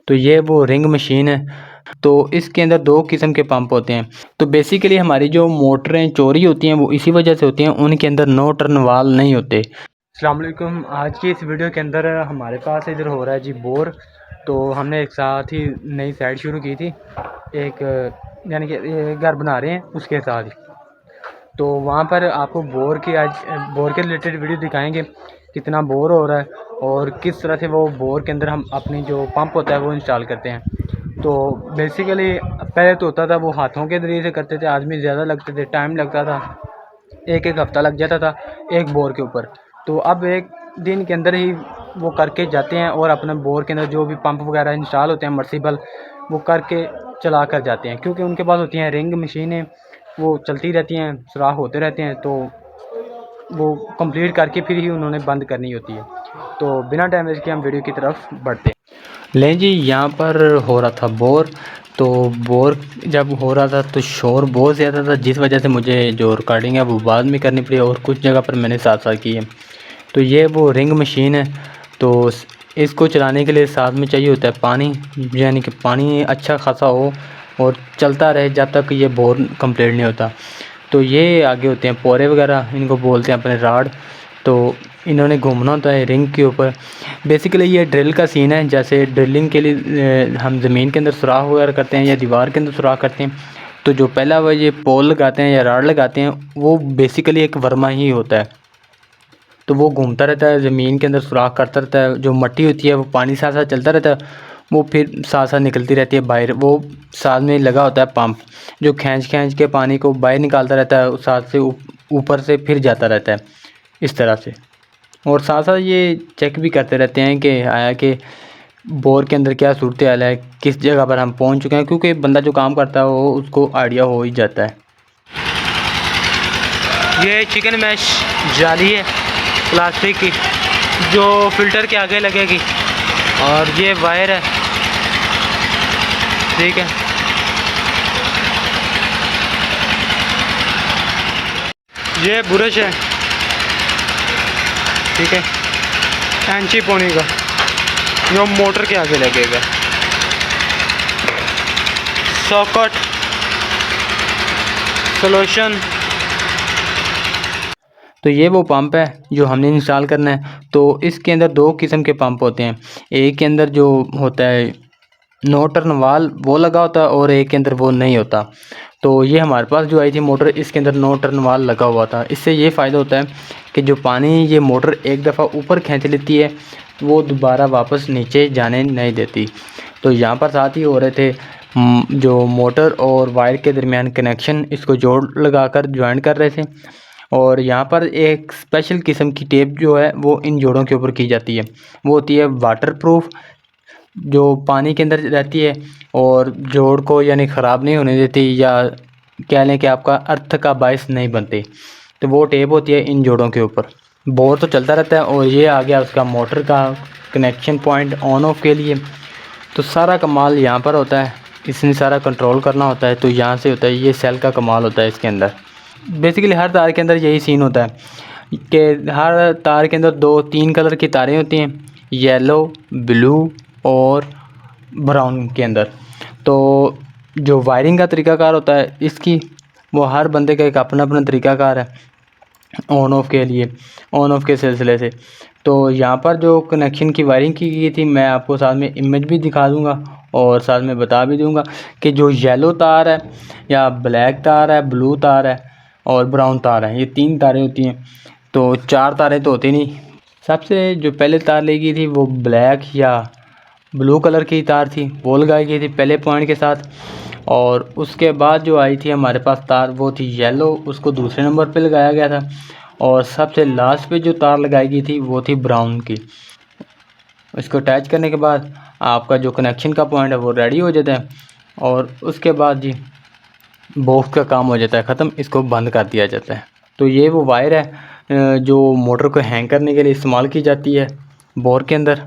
तो ये वो रिंग मशीन है। तो इसके अंदर दो किस्म के पंप होते हैं। तो बेसिकली हमारी जो मोटरें चोरी होती हैं वो इसी वजह से होती हैं, उनके अंदर नो टर्न वाल नहीं होते। अस्सलाम वालेकुम। आज की इस वीडियो के अंदर हमारे पास इधर हो रहा है जी बोर। तो हमने एक साथ ही नई साइड शुरू की थी, एक यानी कि घर बना रहे हैं उसके साथ ही। तो वहाँ पर आपको बोर के रिलेटेड वीडियो दिखाएंगे, कितना बोर हो रहा है और किस तरह से वो बोर के अंदर हम अपनी जो पंप होता है वो इंस्टॉल करते हैं। तो बेसिकली पहले तो होता था वो हाथों के ज़रिए से करते थे, आदमी ज़्यादा लगते थे, टाइम लगता था, एक एक हफ़्ता लग जाता था एक बोर के ऊपर। तो अब एक दिन के अंदर ही वो करके जाते हैं और अपने बोर के अंदर जो भी पंप वगैरह इंस्टॉल होते हैं मर्सिबल, वो करके चला कर जाते हैं, क्योंकि उनके पास होती हैं रिंग मशीनें, वो चलती रहती हैं, सुराख होते रहते हैं। तो वो कंप्लीट करके फिर ही उन्होंने बंद करनी होती है। तो बिना टाइम वेस्ट के हम वीडियो की तरफ बढ़ते हैं। लें जी, यहाँ पर हो रहा था बोर। तो बोर जब हो रहा था तो शोर बहुत ज़्यादा था, जिस वजह से मुझे जो रिकॉर्डिंग है वो बाद में करनी पड़ी और कुछ जगह पर मैंने साथ साथ की है। तो ये वो रिंग मशीन है। तो इसको चलाने के लिए साथ में चाहिए होता है पानी, यानी कि पानी अच्छा खासा हो और चलता रहे जब तक ये बोर कंप्लीट नहीं होता। तो ये आगे होते हैं पोरे वगैरह, इनको बोलते हैं अपने राड। तो इन्होंने घूमना होता है रिंग के ऊपर। बेसिकली ये ड्रिल का सीन है, जैसे ड्रिलिंग के लिए हम ज़मीन के अंदर सुराख वगैरह करते हैं या दीवार के अंदर सुराख करते हैं। तो जो पहला वो ये पोल लगाते हैं या राड लगाते हैं, वो बेसिकली एक वर्मा ही होता है। तो वो घूमता रहता है ज़मीन के अंदर, सुराख करता रहता है। जो मिट्टी होती है वो पानी साथ साथ चलता रहता है, वो फिर साथ साथ निकलती रहती है बाहर। वो साथ में लगा होता है पंप, जो खींच के पानी को बाहर निकालता रहता है, उस साथ से ऊपर से फिर जाता रहता है इस तरह से। और साथ साथ ये चेक भी करते रहते हैं कि आया कि बोर के अंदर क्या सूरत हाल है, किस जगह पर हम पहुंच चुके हैं, क्योंकि बंदा जो काम करता है वो उसको आइडिया हो ही जाता है। ये चिकन मैश जाली है प्लास्टिक की, जो फिल्टर के आगे लगेगी, और ये वायर है, ठीक है। ये ब्रश है, ठीक है, कैंची पोनी का, जो मोटर के आगे लगेगा। Socket, solution. तो ये वो पंप है जो हमने इंस्टॉल करना है। तो इसके अंदर दो किस्म के पंप होते हैं, एक के अंदर जो होता है नो टर्न वाल वो लगा होता है और एक के अंदर वो नहीं होता। तो ये हमारे पास जो आई थी मोटर, इसके अंदर नो टर्न वाल लगा हुआ था। इससे ये फ़ायदा होता है कि जो पानी ये मोटर एक दफ़ा ऊपर खींच लेती है तो वो दोबारा वापस नीचे जाने नहीं देती। तो यहाँ पर साथ ही हो रहे थे जो मोटर और वायर के दरमियान कनेक्शन, इसको जोड़ लगाकर ज्वाइन कर रहे थे। और यहाँ पर एक स्पेशल किस्म की टेप जो है वो इन जोड़ों के ऊपर की जाती है, वो होती है वाटर प्रूफ, जो पानी के अंदर रहती है और जोड़ को यानी ख़राब नहीं होने देती, या कह लें कि आपका अर्थ का बायस नहीं बनती। तो वो टेप होती है इन जोड़ों के ऊपर। बोर तो चलता रहता है और ये आ गया उसका मोटर का कनेक्शन पॉइंट ऑन ऑफ के लिए। तो सारा कमाल यहाँ पर होता है, इसने सारा कंट्रोल करना होता है। तो यहाँ से होता है, ये सेल का कमाल होता है इसके अंदर। बेसिकली हर तार के अंदर यही सीन होता है कि हर तार के अंदर दो तीन कलर की तारें होती हैं, येलो, ब्लू और ब्राउन के अंदर। तो जो वायरिंग का तरीकाकार होता है इसकी, वो हर बंदे का एक अपना अपना तरीकाकार है ऑन ऑफ के लिए, ऑन ऑफ के सिलसिले से। तो यहाँ पर जो कनेक्शन की वायरिंग की गई थी, मैं आपको साथ में इमेज भी दिखा दूँगा और साथ में बता भी दूँगा कि जो येलो तार है या ब्लैक तार है, ब्लू तार है और ब्राउन तार है, ये तीन तारें होती हैं। तो चार तारें तो होती नहीं। सबसे जो पहले तार ली गई थी वो ब्लैक या ब्लू कलर की तार थी, वो लगाई गई थी पहले पॉइंट के साथ। और उसके बाद जो आई थी हमारे पास तार, वो थी येलो, उसको दूसरे नंबर पे लगाया गया था। और सबसे लास्ट पे जो तार लगाई गई थी वो थी ब्राउन की। इसको अटैच करने के बाद आपका जो कनेक्शन का पॉइंट है वो रेडी हो जाता है और उसके बाद जी बॉक्स का काम हो जाता है ख़त्म, इसको बंद कर दिया जाता है। तो ये वो वायर है जो मोटर को हैंग करने के लिए इस्तेमाल की जाती है बोर के अंदर।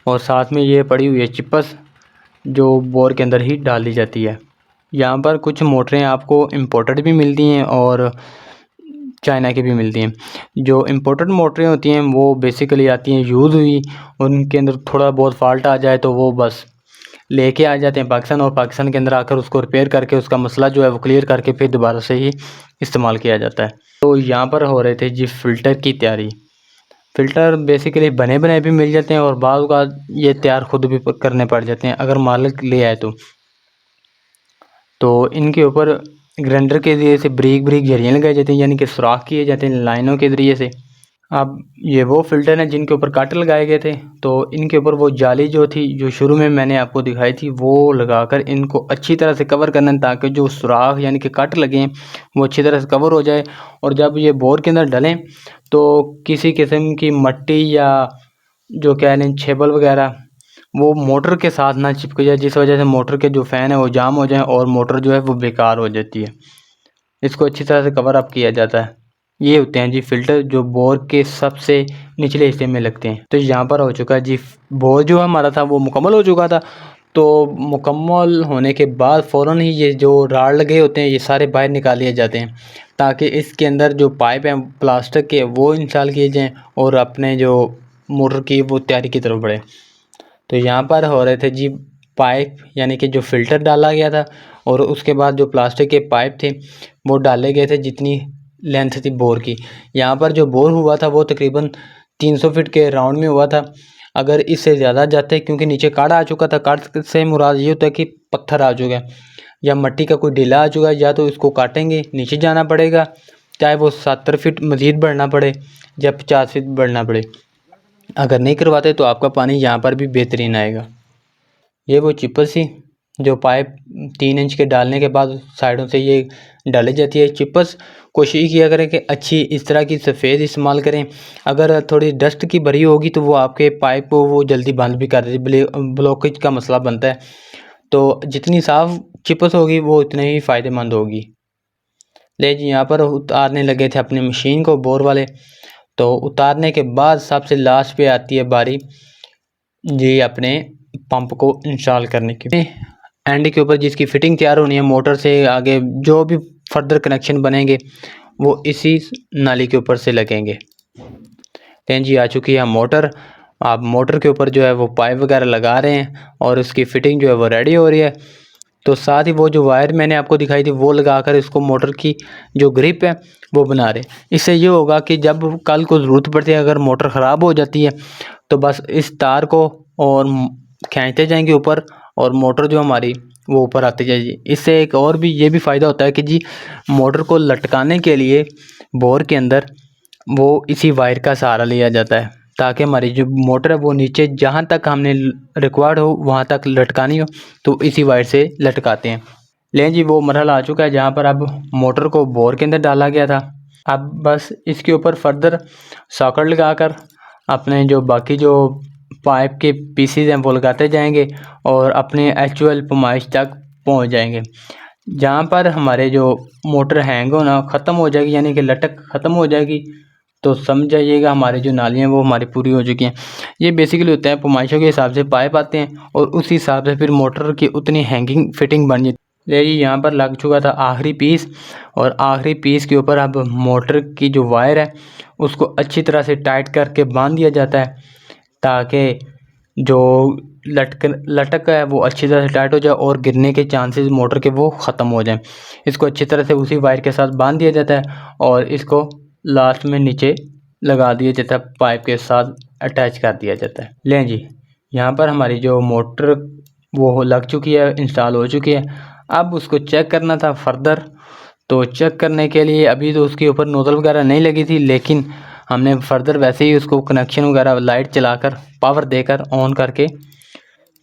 और साथ में ये पड़ी हुई है चिपस, जो बोर के अंदर ही डाल दी जाती है। यहाँ पर कुछ मोटरें आपको इम्पोर्टेड भी मिलती हैं और चाइना की भी मिलती हैं। जो इम्पोर्टेड मोटरें होती हैं वो बेसिकली आती हैं यूज़ हुई, उनके अंदर थोड़ा बहुत फॉल्ट आ जाए तो वो बस लेके आ जाते हैं पाकिस्तान, और पाकिस्तान के अंदर आकर उसको रिपेयर करके उसका मसला जो है वो क्लियर करके फिर दोबारा से ही इस्तेमाल किया जाता है। तो यहाँ पर हो रहे थे जी फ़िल्टर की तैयारी। फ़िल्टर बेसिकली बने बनाए भी मिल जाते हैं और बाद का ये तैयार खुद भी करने पड़ जाते हैं अगर मालिक ले आए तो इनके ऊपर ग्राइंडर के ज़रिए से बारीक बारीक झरियाँ लगाई जाती हैं, यानी कि सुराख किए जाते हैं लाइनों के ज़रिए से। अब ये वो फ़िल्टर हैं जिनके ऊपर कट लगाए गए थे, तो इनके ऊपर वो जाली जो थी जो शुरू में मैंने आपको दिखाई थी वो लगाकर इनको अच्छी तरह से कवर करना है, ताकि जो सुराख यानी कि कट लगे हैं वो अच्छी तरह से कवर हो जाए। और जब ये बोर के अंदर डलें तो किसी किस्म की मट्टी या जो कह लें छेबल वगैरह वो मोटर के साथ ना चिपक जाए, जिस वजह से मोटर के जो फ़ैन है वो जाम हो जाए और मोटर जो है वो बेकार हो जाती है। इसको अच्छी तरह से कवर अप किया जाता है। ये होते हैं जी फ़िल्टर जो बोर के सबसे निचले हिस्से में लगते हैं। तो यहाँ पर हो चुका है जी, बोर जो हमारा था वो मुकम्मल हो चुका था। तो मुकम्मल होने के बाद फ़ौरन ही ये जो राड लगे होते हैं ये सारे बाहर निकाल लिए जाते हैं, ताकि इसके अंदर जो पाइप हैं प्लास्टिक के वो इंस्टॉल किए जाएँ और अपने जो मोटर की वो तैयारी की तरफ बढ़े। तो यहाँ पर हो रहे थे जी पाइप, यानी कि जो फ़िल्टर डाला गया था और उसके बाद जो प्लास्टिक के पाइप थे वो डाले गए थे जितनी लेंथ थी बोर की। यहाँ पर जो बोर हुआ था वो तकरीबन 300 फीट के राउंड में हुआ था। अगर इससे ज़्यादा जाते क्योंकि नीचे काड़ा आ चुका था, काट से मुराद ये होता है कि पत्थर आ चुका है या मिट्टी का कोई ढीला आ चुका है, या तो इसको काटेंगे नीचे जाना पड़ेगा, चाहे वो 70 फीट मज़ीद बढ़ना पड़े या 50 फीट बढ़ना पड़े। अगर नहीं करवाते तो आपका पानी यहाँ पर भी बेहतरीन आएगा। ये वो चिप्स थी जो पाइप 3 इंच के डालने के बाद साइडों से ये डाली जाती है। चिप्स कोशिश किया करें कि अच्छी इस तरह की सफ़ेद इस्तेमाल करें। अगर थोड़ी डस्ट की भरी होगी तो वो आपके पाइप को वो जल्दी बंद भी कर देती है, ब्लॉकेज का मसला बनता है। तो जितनी साफ़ चिप्स होगी वो इतनी ही फ़ायदेमंद होगी। ले जी यहाँ पर उतारने लगे थे अपनी मशीन को बोर वाले। तो उतारने के बाद सबसे लास्ट पे आती है बारी जी अपने पंप को इंस्टॉल करने की। एंड के ऊपर जिसकी फ़िटिंग तैयार होनी है मोटर से आगे जो भी फर्दर कनेक्शन बनेंगे वो इसी नाली के ऊपर से लगेंगे। लें जी आ चुकी है मोटर। आप मोटर के ऊपर जो है वो पाइप वगैरह लगा रहे हैं और उसकी फ़िटिंग जो है वो रेडी हो रही है। तो साथ ही वो जो वायर मैंने आपको दिखाई थी वो लगाकर इसको मोटर की जो ग्रिप है वो बना रहे। इससे ये होगा कि जब कल को ज़रूरत पड़ती है, अगर मोटर ख़राब हो जाती है तो बस इस तार को और खींचते जाएंगे ऊपर और मोटर जो हमारी वो ऊपर आती जाएगी। इससे एक और भी ये भी फ़ायदा होता है कि जी मोटर को लटकाने के लिए बोर के अंदर वो इसी वायर का सहारा लिया जाता है, ताकि हमारी जो मोटर है वो नीचे जहाँ तक हमने रिक्वायर्ड हो वहाँ तक लटकानी हो तो इसी वायर से लटकाते हैं। लें जी वो मरहला आ चुका है जहाँ पर अब मोटर को बोर के अंदर डाला गया था। अब बस इसके ऊपर फर्दर सॉकेट लगाकर अपने जो बाकी जो पाइप के पीसीज हैं वो लगाते जाएंगे और अपने एक्चुअल पैमाइश तक पहुँच जाएंगे। जहाँ पर हमारे जो मोटर हैंग होना ख़त्म हो जाएगी, यानी कि लटक ख़त्म हो जाएगी, तो समझ जाइएगा हमारी जो नालियाँ वो हमारी पूरी हो चुकी हैं। ये बेसिकली होता है पैमाइशों के हिसाब से पाइप आते हैं और उस हिसाब से फिर मोटर की उतनी हैंगिंग फिटिंग बन जाती है। ये यहाँ पर लग चुका था आखिरी पीस और आखिरी पीस के ऊपर अब मोटर की जो वायर है उसको अच्छी तरह से टाइट करके बांध दिया जाता है, ताकि जो लटक है वो अच्छी तरह से टाइट हो जाए और गिरने के चांसेस मोटर के वो ख़त्म हो जाएं। इसको अच्छी तरह से उसी वायर के साथ बांध दिया जाता है और इसको लास्ट में नीचे लगा दिया जाता है, पाइप के साथ अटैच कर दिया जाता है। लें जी यहाँ पर हमारी जो मोटर वो लग चुकी है, इंस्टॉल हो चुकी है। अब उसको चेक करना था फर्दर। तो चेक करने के लिए अभी तो उसके ऊपर नोज़ल वगैरह नहीं लगी थी, लेकिन हमने फर्दर वैसे ही उसको कनेक्शन वगैरह लाइट चलाकर पावर देकर ऑन करके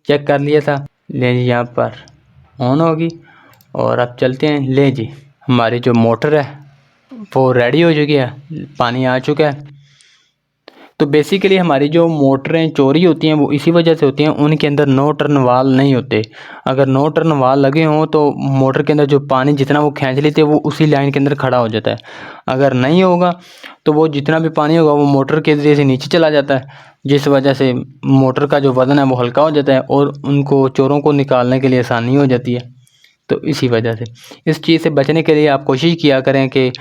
चेक कर लिया था। ले जी यहाँ पर ऑन होगी और अब चलते हैं। ले जी हमारी जो मोटर है वो रेडी हो चुकी है, पानी आ चुका है। तो बेसिकली हमारी जो मोटरें चोरी होती हैं वो इसी वजह से होती हैं, उनके अंदर नो टर्न वाल नहीं होते। अगर नो टर्न वाल लगे हों तो मोटर के अंदर जो पानी जितना वो खींच लेते हैं वो उसी लाइन के अंदर खड़ा हो जाता है। अगर नहीं होगा तो वो जितना भी पानी होगा वो मोटर के ज़रिए से नीचे चला जाता है, जिस वजह से मोटर का जो वज़न है वो हल्का हो जाता है और उनको चोरों को निकालने के लिए आसानी हो जाती है। तो इसी वजह से इस चीज़ से बचने के लिए आप कोशिश किया करें कि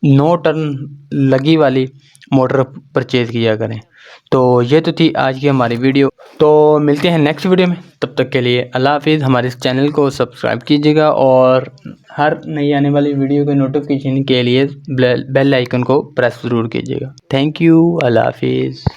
नो टर्न लगी वाली मोटर परचेज़ किया करें। तो ये तो थी आज की हमारी वीडियो। तो मिलते हैं नेक्स्ट वीडियो में, तब तक के लिए अल्लाह हाफ़िज़। हमारे इस चैनल को सब्सक्राइब कीजिएगा और हर नई आने वाली वीडियो के नोटिफिकेशन के लिए बेल आइकन को प्रेस ज़रूर कीजिएगा। थैंक यू, अल्लाह हाफ़िज़।